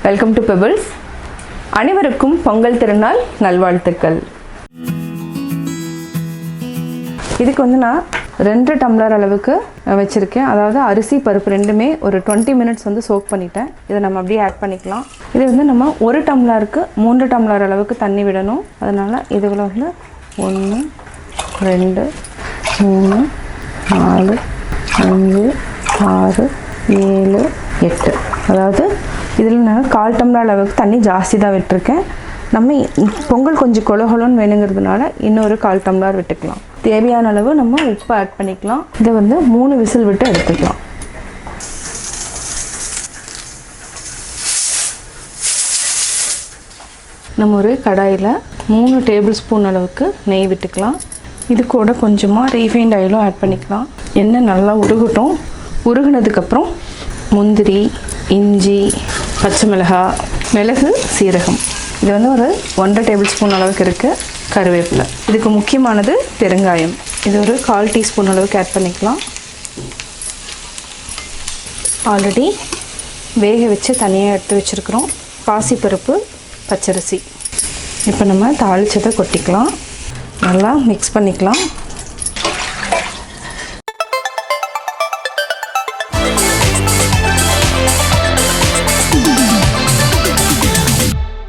Welcome to pebbles. அனைவருக்கும் பொங்கல் திருநாள் நல்வாழ்த்துக்கள். இதுக்கு நான் 2 டம்ளர் அளவுக்கு வச்சுருக்கேன். அதாவது அரிசி பருப்பு ரெண்டுமே ஒரு 20 மினிட்ஸ் சோக் பண்ணிட்டேன். இதை நம்ம அப்படியே ஆட் பண்ணிக்கலாம். இது நம்ம 1 டம்ளருக்கு 3 டம்ளர் அளவுக்கு தண்ணி விடணும். அதனால் இதில் 1 2 3 4 5 6 7 8, அதாவது இதில் நான் 1/4 டம்ளர் அளவுக்கு தண்ணி ஜாஸ்தி தான் விட்டுருக்கேன். நம்ம பொங்கல் கொஞ்சம் கொலகொலன்னு வேணுங்கிறதுனால இன்னொரு 1/4 டம்ளர் விட்டுக்கலாம். தேவையான அளவு நம்ம உப்பு ஆட் பண்ணிக்கலாம். இதை 3 விசில் விட்டு எடுத்துக்கலாம். நம்ம ஒரு கடாயில் 3 டேபிள் ஸ்பூன் அளவுக்கு நெய் விட்டுக்கலாம். இது கூட கொஞ்சமாக ரீஃபைண்ட் ஆயிலும் ஆட் பண்ணிக்கலாம். எண்ணெய் நல்லா உருகட்டும். உருகுனதுக்கப்புறம் முந்திரி, இஞ்சி, பச்சை மிளகாய், மிளகு, சீரகம், இது ஒரு 1.5 டேபிள் ஸ்பூன் அளவுக்கு இருக்குது. கருவேப்பிலை, இதுக்கு முக்கியமானது பெருங்காயம், இது ஒரு 1/4 டீஸ்பூன் அளவுக்கு ஆட் பண்ணிக்கலாம். ஆல்ரெடி வேக வச்சு தனியாக எடுத்து வச்சுருக்குறோம் பாசிப்பருப்பு, பச்சரிசி. இப்போ நம்ம தாளிச்சதை கொட்டிக்கலாம். நல்லா மிக்ஸ் பண்ணிக்கலாம்.